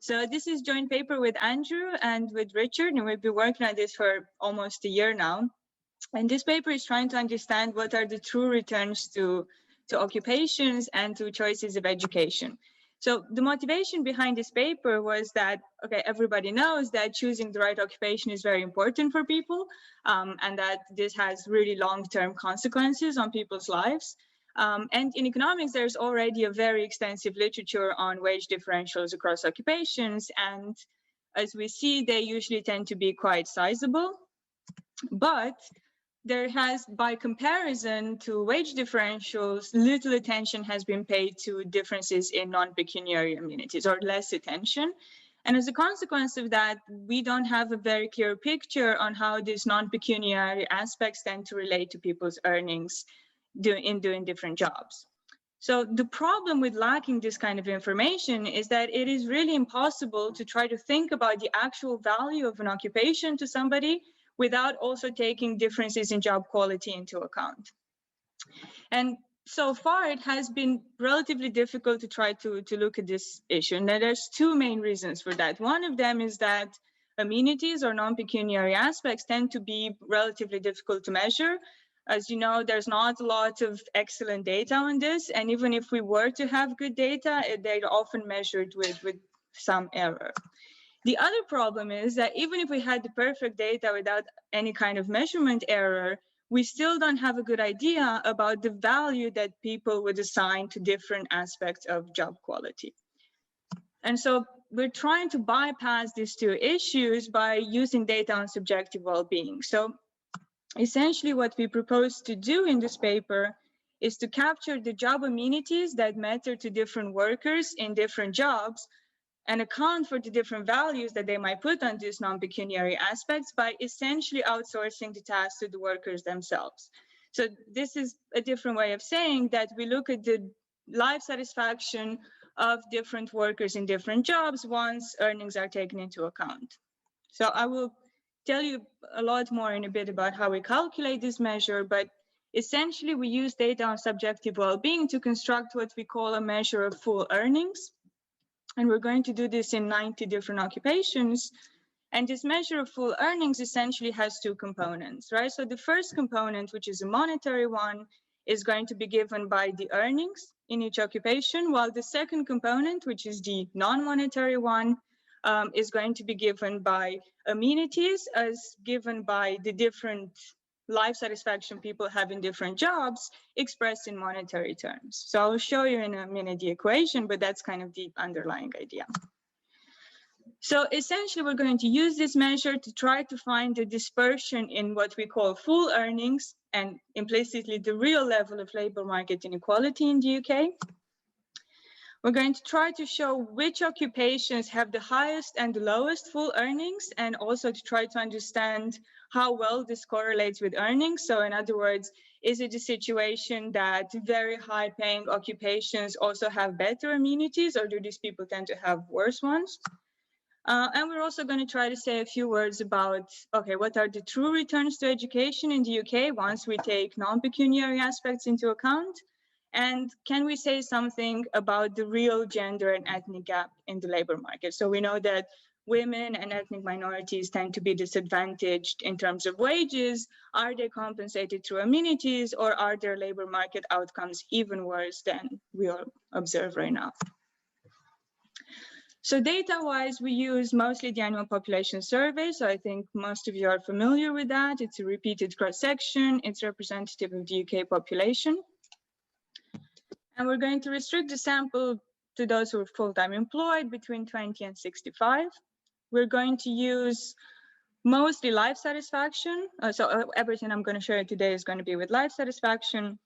So this is joint paper with Andrew and with Richard, and we've been working on this for almost a year now. And this paper is trying to understand what are the true returns to occupations and to choices of education. So the motivation behind this paper was that, okay, everybody knows that choosing the right occupation is very important for people, and that this has really long-term consequences on people's lives. And in economics, there's already a very extensive literature on wage differentials across occupations. And as we see, they usually tend to be quite sizable. But there has, by comparison to wage differentials, little attention has been paid to differences in non-pecuniary amenities, or less attention. And as a consequence of that, we don't have a very clear picture on how these non-pecuniary aspects tend to relate to people's earnings in doing different jobs. So the problem with lacking this kind of information is that it is really impossible to try to think about the actual value of an occupation to somebody without also taking differences in job quality into account. And so far, it has been relatively difficult to try to look at this issue. And there's two main reasons for that. One of them is that amenities or non-pecuniary aspects tend to be relatively difficult to measure. As you know, there's not a lot of excellent data on this. And even if we were to have good data, they're often measured with some error. The other problem is that even if we had the perfect data without any kind of measurement error, we still don't have a good idea about the value that people would assign to different aspects of job quality. And so we're trying to bypass these two issues by using data on subjective well-being. So essentially what we propose to do in this paper is to capture the job amenities that matter to different workers in different jobs and account for the different values that they might put on these non-pecuniary aspects by essentially outsourcing the tasks to the workers themselves. So this is a different way of saying that we look at the life satisfaction of different workers in different jobs once earnings are taken into account. So I will tell you a lot more in a bit about how we calculate this measure, but essentially we use data on subjective well-being to construct what we call a measure of full earnings. And we're going to do this in 90 different occupations. And this measure of full earnings essentially has two components, right? So the first component, which is a monetary one, is going to be given by the earnings in each occupation, while the second component, which is the non-monetary one, is going to be given by amenities as given by the different life satisfaction people have in different jobs expressed in monetary terms. So I'll show you in a minute the equation, but that's kind of the underlying idea. So essentially, we're going to use this measure to try to find the dispersion in what we call full earnings and implicitly the real level of labor market inequality in the UK. We're going to try to show which occupations have the highest and the lowest full earnings, and also to try to understand how well this correlates with earnings. So in other words, is it a situation that very high paying occupations also have better amenities, or do these people tend to have worse ones? And we're also going to try to say a few words about, okay, what are the true returns to education in the UK once we take non-pecuniary aspects into account? And can we say something about the real gender and ethnic gap in the labor market? So we know that women and ethnic minorities tend to be disadvantaged in terms of wages. Are they compensated through amenities, or are their labor market outcomes even worse than we observe right now? So data-wise, we use mostly the annual population survey. So I think most of you are familiar with that. It's a repeated cross-section. It's representative of the UK population. And we're going to restrict the sample to those who are full-time employed between 20 and 65. We're going to use mostly life satisfaction. So everything I'm going to show you today is going to be with life satisfaction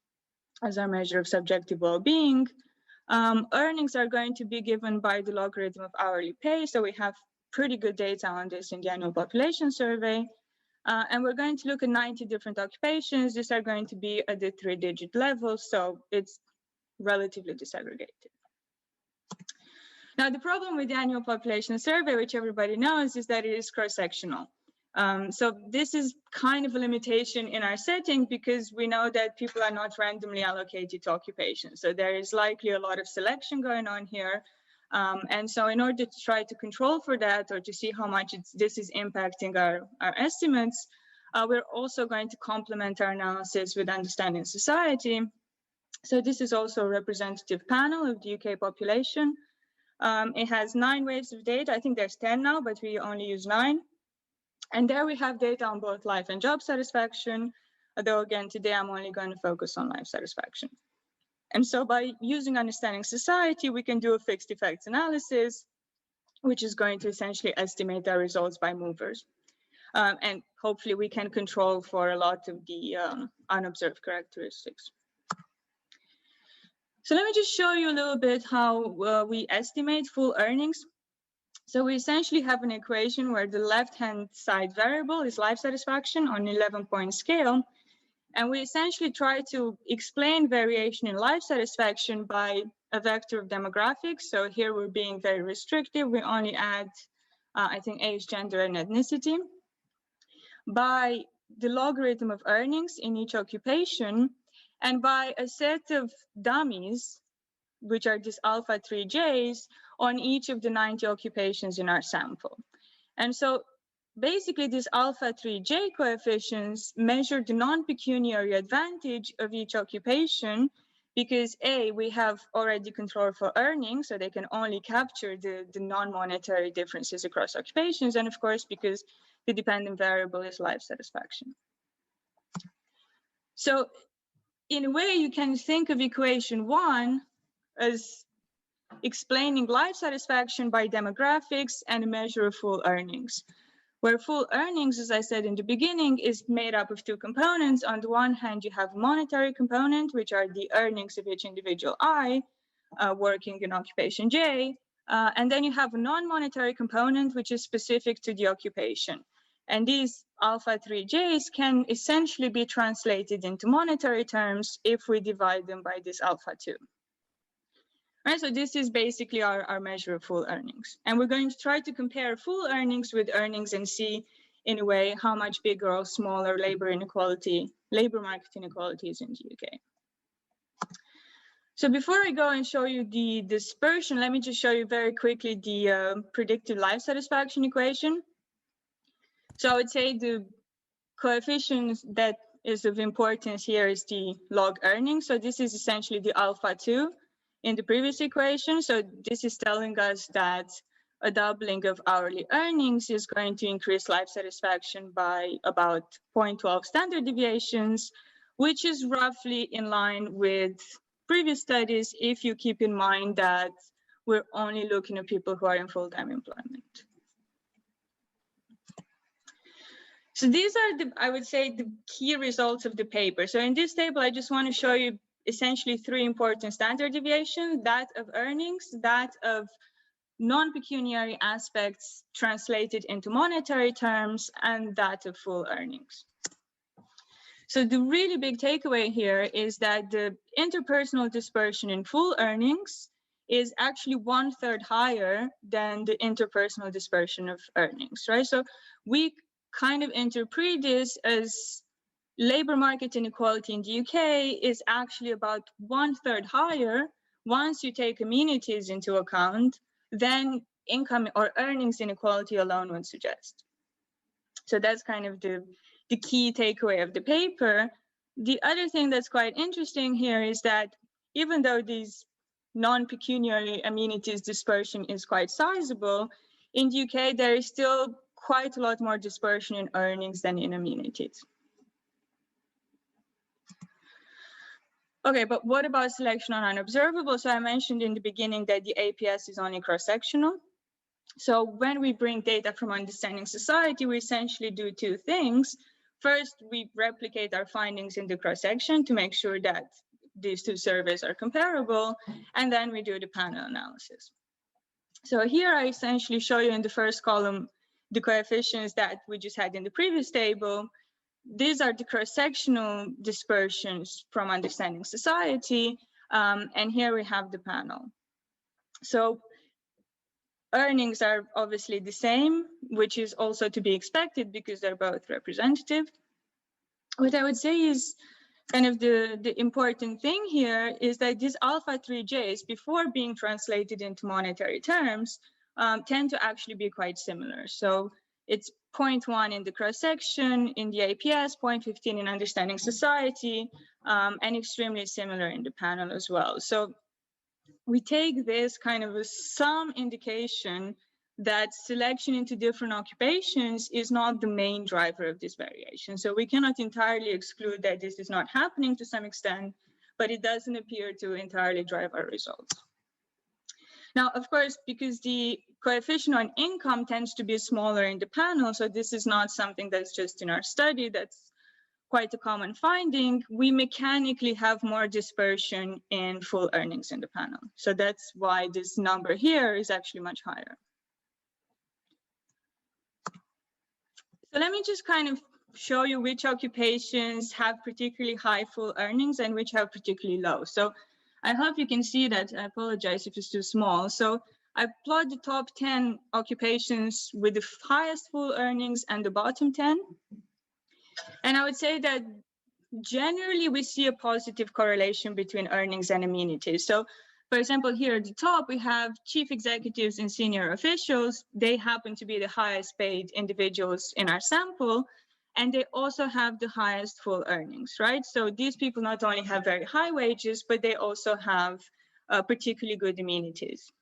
as our measure of subjective well-being. Earnings are going to be given by the logarithm of hourly pay. So we have pretty good data on this in the annual population survey. And we're going to look at 90 different occupations. These are going to be at the 3-digit level. So it's relatively disaggregated. Now, the problem with the annual population survey, which everybody knows, is that it is cross-sectional. So this is kind of a limitation in our setting because we know that people are not randomly allocated to occupations. So there is likely a lot of selection going on here. And so in order to try to control for that, or to see how much this is impacting our estimates, we're also going to complement our analysis with understanding society. So this is also a representative panel of the UK population. It has 9 waves of data. I think there's 10 now, but we only use 9. And there we have data on both life and job satisfaction, although again, today I'm only going to focus on life satisfaction. And so by using understanding society, we can do a fixed effects analysis, which is going to essentially estimate our results by movers. And hopefully we can control for a lot of the unobserved characteristics. So let me just show you a little bit how we estimate full earnings. So we essentially have an equation where the left-hand side variable is life satisfaction on an 11-point scale. And we essentially try to explain variation in life satisfaction by a vector of demographics. So here we're being very restrictive. We only add, I think, age, gender, and ethnicity. By the logarithm of earnings in each occupation, and by a set of dummies, which are these alpha 3Js, on each of the 90 occupations in our sample. And so basically these alpha 3J coefficients measure the non-pecuniary advantage of each occupation, because A, we have already control for earnings, so they can only capture the non-monetary differences across occupations, and of course, because the dependent variable is life satisfaction. So in a way, you can think of equation 1 as explaining life satisfaction by demographics and a measure of full earnings, where full earnings, as I said in the beginning, is made up of 2 components. On the one hand, you have a monetary component, which are the earnings of each individual I working in occupation J, and then you have a non-monetary component, which is specific to the occupation. And these alpha 3Js can essentially be translated into monetary terms if we divide them by this alpha 2. Right, so this is basically our measure of full earnings. And we're going to try to compare full earnings with earnings and see, in a way, how much bigger or smaller labor market inequality is in the UK. So before I go and show you the dispersion, let me just show you very quickly the predicted life satisfaction equation. So I would say the coefficient that is of importance here is the log earnings. So this is essentially the alpha 2 in the previous equation. So this is telling us that a doubling of hourly earnings is going to increase life satisfaction by about 0.12 standard deviations, which is roughly in line with previous studies if you keep in mind that we're only looking at people who are in full-time employment. So these are I would say, the key results of the paper. So in this table, I just want to show you essentially 3 important standard deviations: that of earnings, that of non-pecuniary aspects translated into monetary terms, and that of full earnings. So the really big takeaway here is that the interpersonal dispersion in full earnings is actually 1/3 higher than the interpersonal dispersion of earnings, right? So we kind of interpret this as labor market inequality in the UK is actually about 1/3 higher once you take amenities into account than income or earnings inequality alone would suggest. So that's kind of the key takeaway of the paper. The other thing that's quite interesting here is that even though these non-pecuniary amenities dispersion is quite sizable, in the UK there is still quite a lot more dispersion in earnings than in amenities. Okay, but what about selection on unobservable? So I mentioned in the beginning that the APS is only cross-sectional. So when we bring data from understanding society, we essentially do 2 things. First, we replicate our findings in the cross-section to make sure that these 2 surveys are comparable, and then we do the panel analysis. So here I essentially show you in the first column the coefficients that we just had in the previous table. These are the cross-sectional dispersions from understanding society, and here we have the panel. So earnings are obviously the same, which is also to be expected because they're both representative. What I would say is kind of the important thing here is that these alpha 3Js, before being translated into monetary terms, tend to actually be quite similar. So it's 0.1 in the cross-section, in the APS, 0.15 in understanding society, and extremely similar in the panel as well. So we take this kind of some indication that selection into different occupations is not the main driver of this variation. So we cannot entirely exclude that this is not happening to some extent, but it doesn't appear to entirely drive our results. Now, of course, because the coefficient on income tends to be smaller in the panel, so this is not something that's just in our study, that's quite a common finding, we mechanically have more dispersion in full earnings in the panel. So that's why this number here is actually much higher. So let me just kind of show you which occupations have particularly high full earnings and which have particularly low. So I hope you can see that. I apologize if it's too small. So I plot the top 10 occupations with the highest full earnings and the bottom 10. And I would say that generally we see a positive correlation between earnings and amenities. So for example, here at the top, we have chief executives and senior officials. They happen to be the highest paid individuals in our sample, and they also have the highest full earnings, right? So these people not only have very high wages, but they also have particularly good amenities.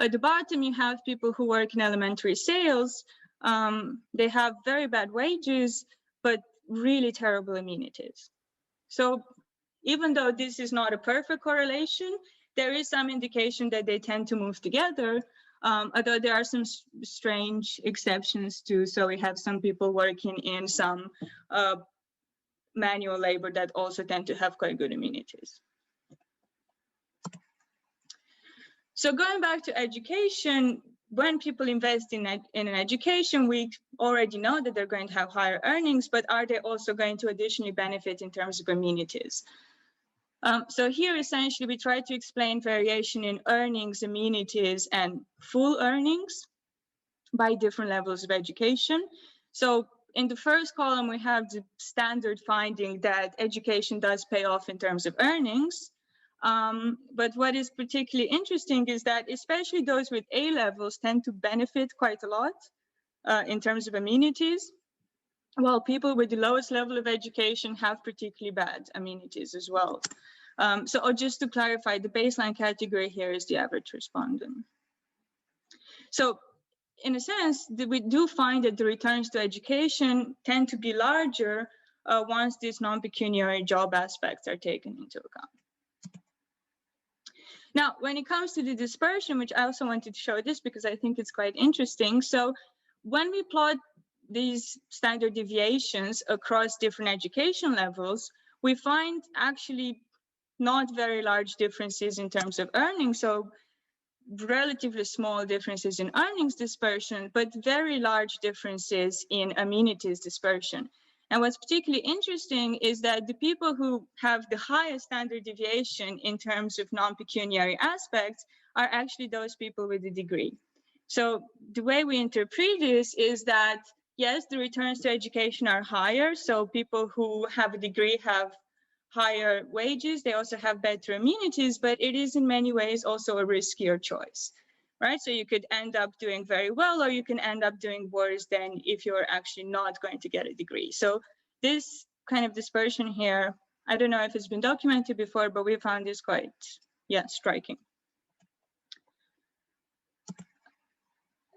At the bottom, you have people who work in elementary sales. They have very bad wages, but really terrible amenities. So even though this is not a perfect correlation, there is some indication that they tend to move together, although there are some strange exceptions too. So we have some people working in some manual labor that also tend to have quite good amenities. So going back to education, when people invest in an education, we already know that they're going to have higher earnings, but are they also going to additionally benefit in terms of amenities? So here, essentially, we try to explain variation in earnings, amenities, and full earnings by different levels of education. So in the first column, we have the standard finding that education does pay off in terms of earnings. But what is particularly interesting is that especially those with A levels tend to benefit quite a lot in terms of amenities, while people with the lowest level of education have particularly bad amenities as well. So just to clarify, the baseline category here is the average respondent. So in a sense, we do find that the returns to education tend to be larger once these non-pecuniary job aspects are taken into account. Now, when it comes to the dispersion, which I also wanted to show this because I think it's quite interesting. So when we plot these standard deviations across different education levels, we find actually not very large differences in terms of earnings. So relatively small differences in earnings dispersion, but very large differences in amenities dispersion. And what's particularly interesting is that the people who have the highest standard deviation in terms of non-pecuniary aspects are actually those people with a degree. So the way we interpret this is that, yes, the returns to education are higher. So people who have a degree have higher wages, they also have better amenities, but it is in many ways also a riskier choice, right? So you could end up doing very well, or you can end up doing worse than if you're actually not going to get a degree. So this kind of dispersion here, I don't know if it's been documented before, but we found this quite, striking.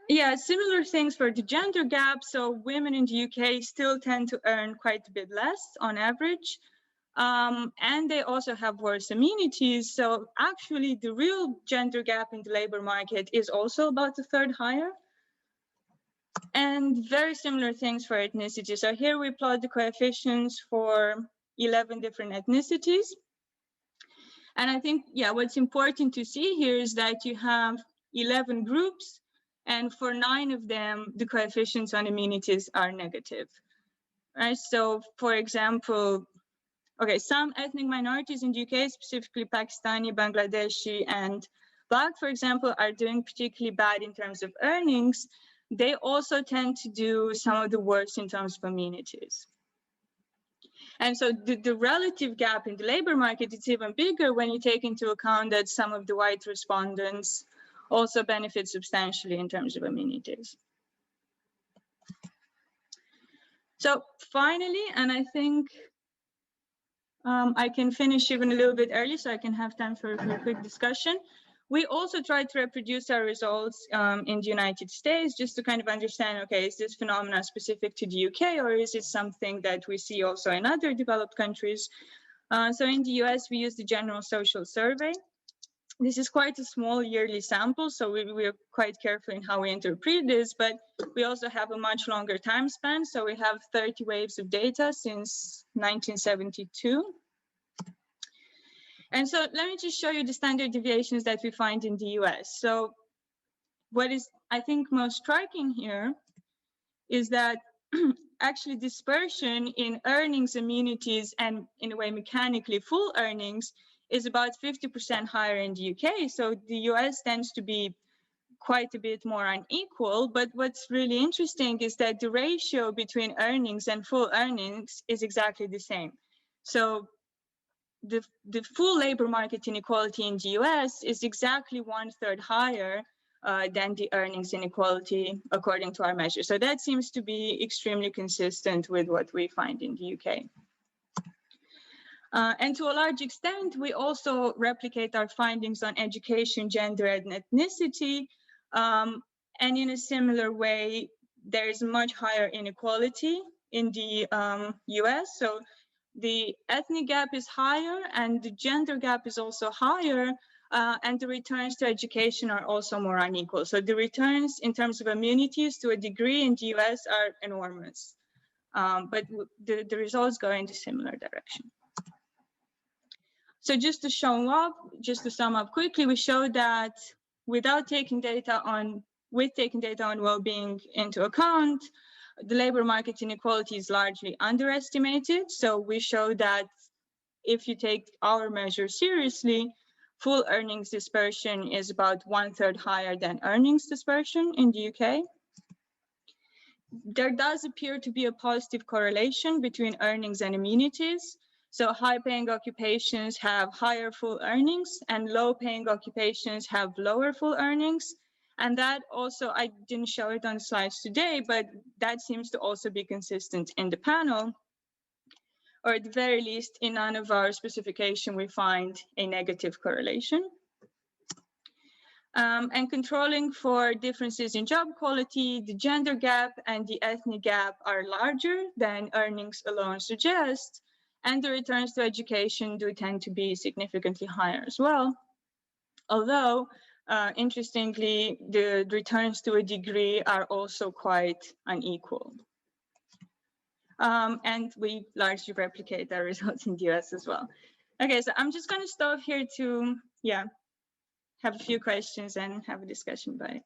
Yeah, similar things for the gender gap. So women in the UK still tend to earn quite a bit less on average. And they also have worse amenities. So actually the real gender gap in the labor market is also about a third higher. And very similar things for ethnicity. So here we plot the coefficients for 11 different ethnicities. And I think, what's important to see here is that you have 11 groups, and for 9 of them, the coefficients on amenities are negative, right? So for example, some ethnic minorities in the UK, specifically Pakistani, Bangladeshi, and Black, for example, are doing particularly bad in terms of earnings. They also tend to do some of the worst in terms of amenities. And so the relative gap in the labor market is even bigger when you take into account that some of the white respondents also benefit substantially in terms of amenities. So finally, and I think I can finish even a little bit early so I can have time for a quick discussion. We also tried to reproduce our results in the United States just to kind of understand, okay, is this phenomenon specific to the UK or is it something that we see also in other developed countries? So in the US, we use the General Social Survey. This is quite a small yearly sample, so we are quite careful in how we interpret this, but we also have a much longer time span. So we have 30 waves of data since 1972. And so let me just show you the standard deviations that we find in the US. So what is, I think, most striking here is that actually dispersion in earnings, amenities, and in a way mechanically full earnings is about 50% higher in the UK. So the US tends to be quite a bit more unequal. But what's really interesting is that the ratio between earnings and full earnings is exactly the same. So the full labor market inequality in the US is exactly 1/3 higher than the earnings inequality according to our measure. So that seems to be extremely consistent with what we find in the UK. And to a large extent, we also replicate our findings on education, gender, and ethnicity. And in a similar way, there is much higher inequality in the US. So the ethnic gap is higher and the gender gap is also higher. And the returns to education are also more unequal. So the returns in terms of amenities to a degree in the US are enormous. But the results go in a similar direction. So just to sum up quickly, we show that without taking data on, taking data on well-being into account, the labor market inequality is largely underestimated. So we show that if you take our measure seriously, full earnings dispersion is about 1/3 higher than earnings dispersion in the UK. There does appear to be a positive correlation between earnings and amenities. So high-paying occupations have higher full earnings and low-paying occupations have lower full earnings. And that also, I didn't show it on the slides today, but that seems to also be consistent in the panel. Or at the very least, in none of our specification, we find a negative correlation. And controlling for differences in job quality, the gender gap and the ethnic gap are larger than earnings alone suggest. And the returns to education do tend to be significantly higher as well. Although, interestingly, the returns to a degree are also quite unequal. And we largely replicate our results in the US as well. Okay, so I'm just going to stop here to, have a few questions and have a discussion about it.